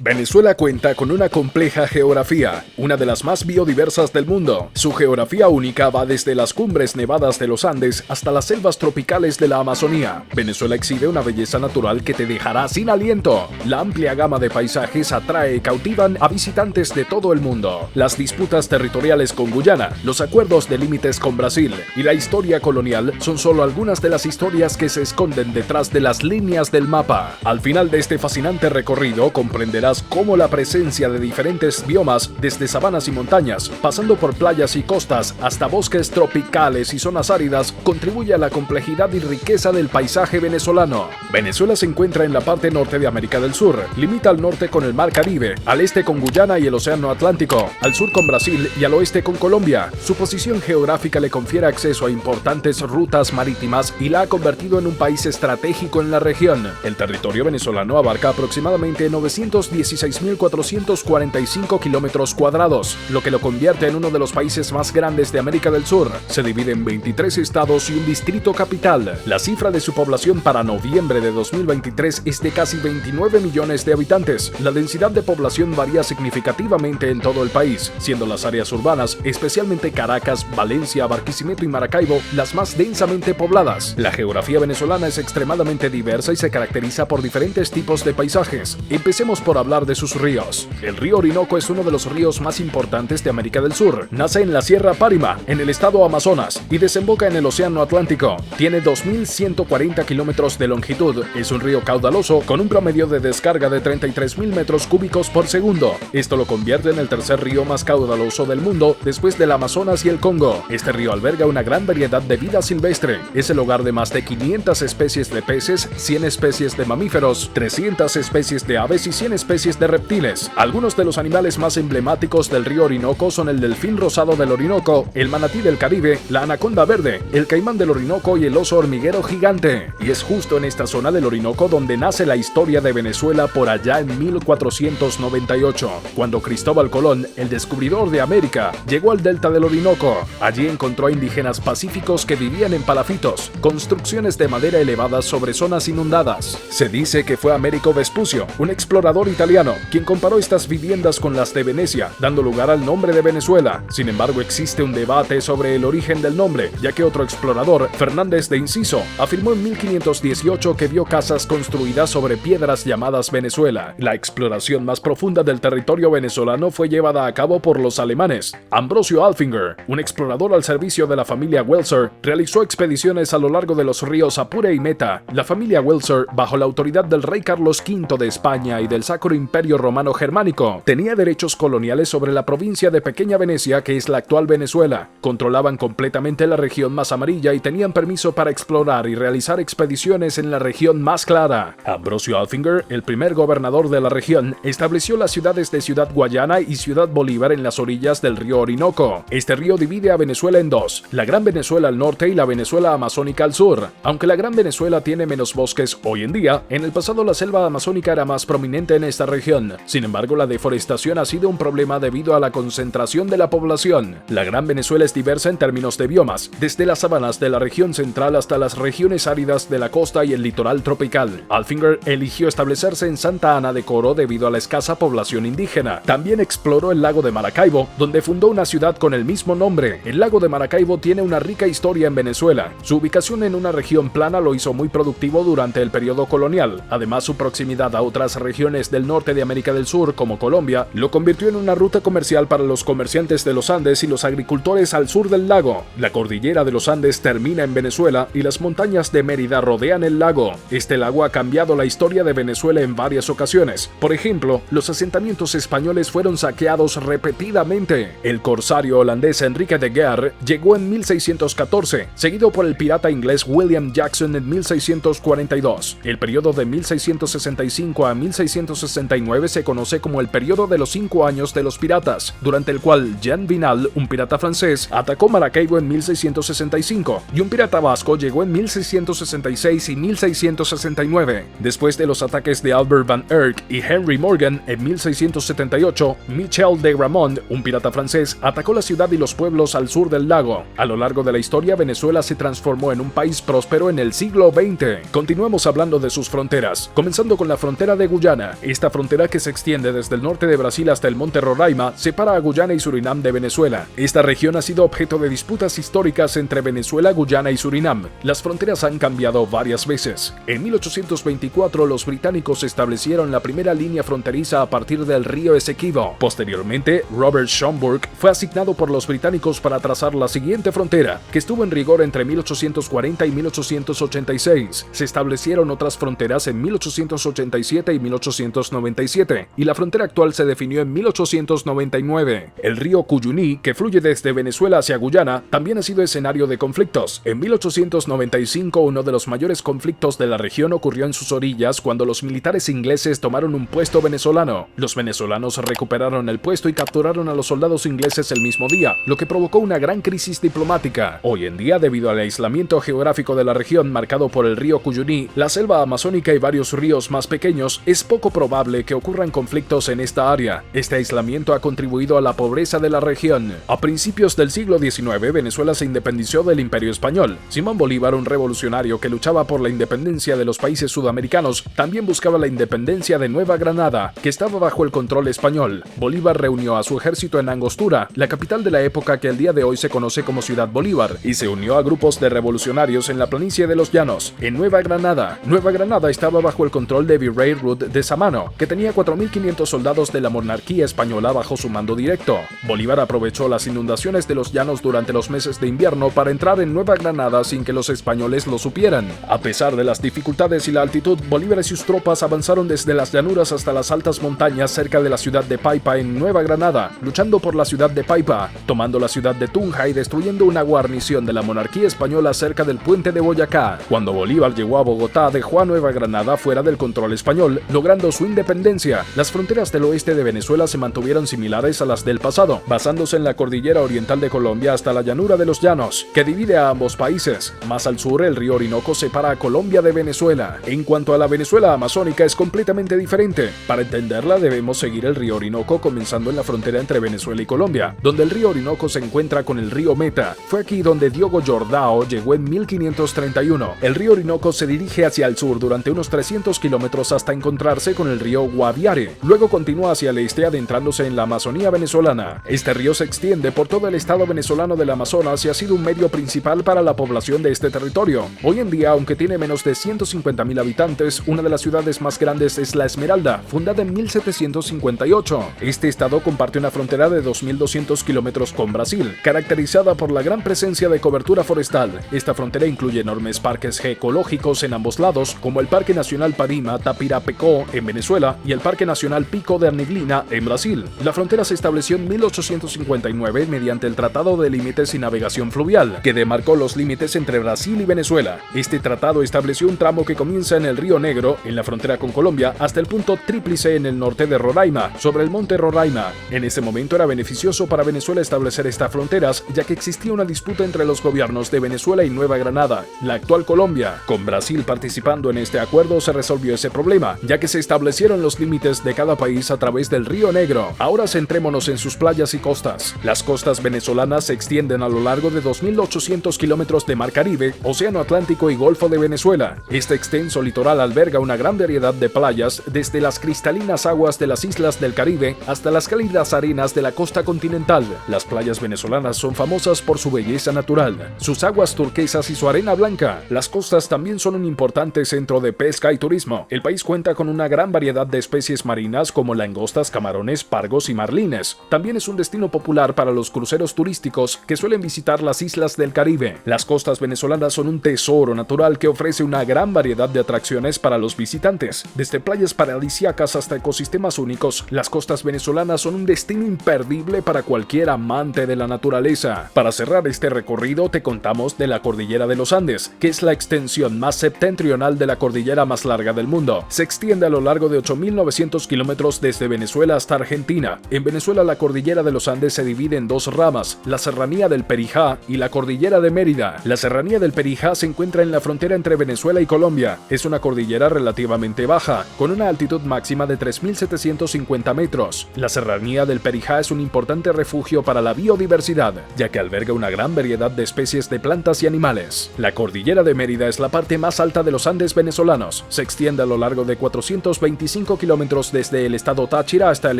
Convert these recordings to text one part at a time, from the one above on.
Venezuela cuenta con una compleja geografía, una de las más biodiversas del mundo. Su geografía única va desde las cumbres nevadas de los Andes hasta las selvas tropicales de la Amazonía. Venezuela exhibe una belleza natural que te dejará sin aliento. La amplia gama de paisajes atrae y cautivan a visitantes de todo el mundo. Las disputas territoriales con Guyana, los acuerdos de límites con Brasil y la historia colonial son solo algunas de las historias que se esconden detrás de las líneas del mapa. Al final de este fascinante recorrido comprenderás cómo la presencia de diferentes biomas, desde sabanas y montañas, pasando por playas y costas, hasta bosques tropicales y zonas áridas, contribuye a la complejidad y riqueza del paisaje venezolano. Venezuela se encuentra en la parte norte de América del Sur, limita al norte con el Mar Caribe, al este con Guyana y el Océano Atlántico, al sur con Brasil y al oeste con Colombia. Su posición geográfica le confiere acceso a importantes rutas marítimas y la ha convertido en un país estratégico en la región. El territorio venezolano abarca aproximadamente 916.445 kilómetros cuadrados, lo que lo convierte en uno de los países más grandes de América del Sur. Se divide en 23 estados y un distrito capital. La cifra de su población para noviembre de 2023 es de casi 29 millones de habitantes. La densidad de población varía significativamente en todo el país, siendo las áreas urbanas, especialmente Caracas, Valencia, Barquisimeto y Maracaibo, las más densamente pobladas. La geografía venezolana es extremadamente diversa y se caracteriza por diferentes tipos de paisajes. Empecemos por hablar de sus ríos. El río Orinoco es uno de los ríos más importantes de América del Sur. Nace en la Sierra Párima, en el estado Amazonas, y desemboca en el Océano Atlántico. Tiene 2.140 kilómetros de longitud. Es un río caudaloso con un promedio de descarga de 33.000 metros cúbicos por segundo. Esto lo convierte en el tercer río más caudaloso del mundo después del Amazonas y el Congo. Este río alberga una gran variedad de vida silvestre. Es el hogar de más de 500 especies de peces, 100 especies de mamíferos, 300 especies de aves y 100 especies de reptiles. Algunos de los animales más emblemáticos del río Orinoco son el delfín rosado del Orinoco, el manatí del Caribe, la anaconda verde, el caimán del Orinoco y el oso hormiguero gigante. Y es justo en esta zona del Orinoco donde nace la historia de Venezuela por allá en 1498, cuando Cristóbal Colón, el descubridor de América, llegó al delta del Orinoco. Allí encontró a indígenas pacíficos que vivían en palafitos, construcciones de madera elevadas sobre zonas inundadas. Se dice que fue Américo Vespucio, un explorador italiano, quien comparó estas viviendas con las de Venecia, dando lugar al nombre de Venezuela. Sin embargo, existe un debate sobre el origen del nombre, ya que otro explorador, Fernández de Inciso, afirmó en 1518 que vio casas construidas sobre piedras llamadas Venezuela. La exploración más profunda del territorio venezolano fue llevada a cabo por los alemanes. Ambrosio Alfinger, un explorador al servicio de la familia Welser, realizó expediciones a lo largo de los ríos Apure y Meta. La familia Welser, bajo la autoridad del rey Carlos V de España y del Sacro Imperio Romano Germánico, tenía derechos coloniales sobre la provincia de Pequeña Venecia, que es la actual Venezuela. Controlaban completamente la región más amarilla y tenían permiso para explorar y realizar expediciones en la región más clara. Ambrosio Alfinger, el primer gobernador de la región, estableció las ciudades de Ciudad Guayana y Ciudad Bolívar en las orillas del río Orinoco. Este río divide a Venezuela en dos, la Gran Venezuela al norte y la Venezuela amazónica al sur. Aunque la Gran Venezuela tiene menos bosques hoy en día, en el pasado la selva amazónica era más prominente en esta región. Sin embargo, la deforestación ha sido un problema debido a la concentración de la población. La Gran Venezuela es diversa en términos de biomas, desde las sabanas de la región central hasta las regiones áridas de la costa y el litoral tropical. Alfinger eligió establecerse en Santa Ana de Coro debido a la escasa población indígena. También exploró el lago de Maracaibo, donde fundó una ciudad con el mismo nombre. El lago de Maracaibo tiene una rica historia en Venezuela. Su ubicación en una región plana lo hizo muy productivo durante el periodo colonial. Además, su proximidad a otras regiones del norte de América del Sur, como Colombia, lo convirtió en una ruta comercial para los comerciantes de los Andes y los agricultores al sur del lago. La cordillera de los Andes termina en Venezuela y las montañas de Mérida rodean el lago. Este lago ha cambiado la historia de Venezuela en varias ocasiones. Por ejemplo, los asentamientos españoles fueron saqueados repetidamente. El corsario holandés Enrique de Geer llegó en 1614, seguido por el pirata inglés William Jackson en 1642. El periodo de 1665 a 1669 se conoce como el periodo de los 5 años de los piratas, durante el cual Jean Vinal, un pirata francés, atacó Maracaibo en 1665 y un pirata vasco llegó en 1666 y 1669. Después de los ataques de Albert van Eyck y Henry Morgan en 1678, Michel de Gramont, un pirata francés, atacó la ciudad y los pueblos al sur del lago. A lo largo de la historia, Venezuela se transformó en un país próspero en el siglo XX. Continuemos hablando de sus fronteras, comenzando con la frontera de Guyana. Esta Esta frontera, que se extiende desde el norte de Brasil hasta el monte Roraima, separa a Guyana y Surinam de Venezuela. Esta región ha sido objeto de disputas históricas entre Venezuela, Guyana y Surinam. Las fronteras han cambiado varias veces. En 1824 los británicos establecieron la primera línea fronteriza a partir del río Esequibo. Posteriormente, Robert Schomburg fue asignado por los británicos para trazar la siguiente frontera, que estuvo en rigor entre 1840 y 1886. Se establecieron otras fronteras en 1887 y 1897, y la frontera actual se definió en 1899. El río Cuyuní, que fluye desde Venezuela hacia Guyana, también ha sido escenario de conflictos. En 1895, uno de los mayores conflictos de la región ocurrió en sus orillas cuando los militares ingleses tomaron un puesto venezolano. Los venezolanos recuperaron el puesto y capturaron a los soldados ingleses el mismo día, lo que provocó una gran crisis diplomática. Hoy en día, debido al aislamiento geográfico de la región marcado por el río Cuyuní, la selva amazónica y varios ríos más pequeños, es poco probable que ocurran conflictos en esta área. Este aislamiento ha contribuido a la pobreza de la región. A principios del siglo XIX, Venezuela se independizó del Imperio Español. Simón Bolívar, un revolucionario que luchaba por la independencia de los países sudamericanos, también buscaba la independencia de Nueva Granada, que estaba bajo el control español. Bolívar reunió a su ejército en Angostura, la capital de la época que al día de hoy se conoce como Ciudad Bolívar, y se unió a grupos de revolucionarios en la planicie de los Llanos, en Nueva Granada. Nueva Granada estaba bajo el control de Virrey Rudd de Samano, que tenía 4.500 soldados de la monarquía española bajo su mando directo. Bolívar aprovechó las inundaciones de los Llanos durante los meses de invierno para entrar en Nueva Granada sin que los españoles lo supieran. A pesar de las dificultades y la altitud, Bolívar y sus tropas avanzaron desde las llanuras hasta las altas montañas cerca de la ciudad de Paipa en Nueva Granada, luchando por la ciudad de Paipa, tomando la ciudad de Tunja y destruyendo una guarnición de la monarquía española cerca del puente de Boyacá. Cuando Bolívar llegó a Bogotá, dejó a Nueva Granada fuera del control español, logrando su independencia. Las fronteras del oeste de Venezuela se mantuvieron similares a las del pasado, basándose en la cordillera oriental de Colombia hasta la llanura de los Llanos, que divide a ambos países. Más al sur, el río Orinoco separa a Colombia de Venezuela. En cuanto a la Venezuela amazónica, es completamente diferente. Para entenderla, debemos seguir el río Orinoco, comenzando en la frontera entre Venezuela y Colombia, donde el río Orinoco se encuentra con el río Meta. Fue aquí donde Diogo Jordao llegó en 1531. El río Orinoco se dirige hacia el sur durante unos 300 kilómetros hasta encontrarse con el río Guaviare. Luego continúa hacia el este, adentrándose en la Amazonía venezolana. Este río se extiende por todo el estado venezolano del Amazonas y ha sido un medio principal para la población de este territorio. Hoy en día, aunque tiene menos de 150.000 habitantes, una de las ciudades más grandes es La Esmeralda, fundada en 1758. Este estado comparte una frontera de 2.200 kilómetros con Brasil, caracterizada por la gran presencia de cobertura forestal. Esta frontera incluye enormes parques ecológicos en ambos lados, como el Parque Nacional Parima-Tapirapecó en Venezuela y el Parque Nacional Pico de Arniglina en Brasil. La frontera se estableció en 1859 mediante el Tratado de Límites y Navegación Fluvial, que demarcó los límites entre Brasil y Venezuela. Este tratado estableció un tramo que comienza en el Río Negro, en la frontera con Colombia, hasta el punto Tríplice en el norte de Roraima, sobre el monte Roraima. En ese momento era beneficioso para Venezuela establecer estas fronteras, ya que existía una disputa entre los gobiernos de Venezuela y Nueva Granada, la actual Colombia. Con Brasil participando en este acuerdo se resolvió ese problema, ya que se establecieron los límites de cada país a través del Río Negro. Ahora centrémonos en sus playas y costas. Las costas venezolanas se extienden a lo largo de 2.800 kilómetros de Mar Caribe, Océano Atlántico y Golfo de Venezuela. Este extenso litoral alberga una gran variedad de playas, desde las cristalinas aguas de las islas del Caribe hasta las cálidas arenas de la costa continental. Las playas venezolanas son famosas por su belleza natural, sus aguas turquesas y su arena blanca. Las costas también son un importante centro de pesca y turismo. El país cuenta con una gran variedad de especies marinas como langostas, camarones, pargos y marlines. También es un destino popular para los cruceros turísticos que suelen visitar las islas del Caribe. Las costas venezolanas son un tesoro natural que ofrece una gran variedad de atracciones para los visitantes. Desde playas paradisíacas hasta ecosistemas únicos, las costas venezolanas son un destino imperdible para cualquier amante de la naturaleza. Para cerrar este recorrido, te contamos de la Cordillera de los Andes, que es la extensión más septentrional de la cordillera más larga del mundo. Se extiende a lo largo de 8.900 kilómetros desde Venezuela hasta Argentina. En Venezuela, la Cordillera de los Andes se divide en dos ramas, la Serranía del Perijá y la Cordillera de Mérida. La Serranía del Perijá se encuentra en la frontera entre Venezuela y Colombia. Es una cordillera relativamente baja, con una altitud máxima de 3.750 metros. La Serranía del Perijá es un importante refugio para la biodiversidad, ya que alberga una gran variedad de especies de plantas y animales. La Cordillera de Mérida es la parte más alta de los Andes venezolanos. Se extiende a lo largo de 425 45 kilómetros desde el estado Táchira hasta el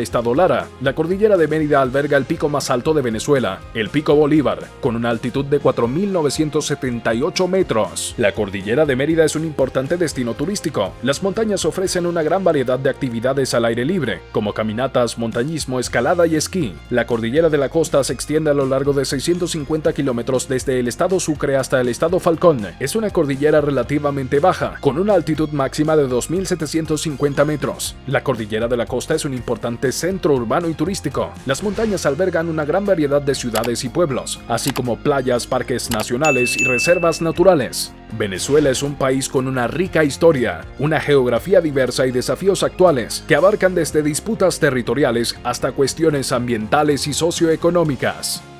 estado Lara. La cordillera de Mérida alberga el pico más alto de Venezuela, el Pico Bolívar, con una altitud de 4.978 metros. La cordillera de Mérida es un importante destino turístico. Las montañas ofrecen una gran variedad de actividades al aire libre, como caminatas, montañismo, escalada y esquí. La cordillera de la costa se extiende a lo largo de 650 kilómetros desde el estado Sucre hasta el estado Falcón. Es una cordillera relativamente baja, con una altitud máxima de 2.750 metros. La cordillera de la costa es un importante centro urbano y turístico. Las montañas albergan una gran variedad de ciudades y pueblos, así como playas, parques nacionales y reservas naturales. Venezuela es un país con una rica historia, una geografía diversa y desafíos actuales que abarcan desde disputas territoriales hasta cuestiones ambientales y socioeconómicas.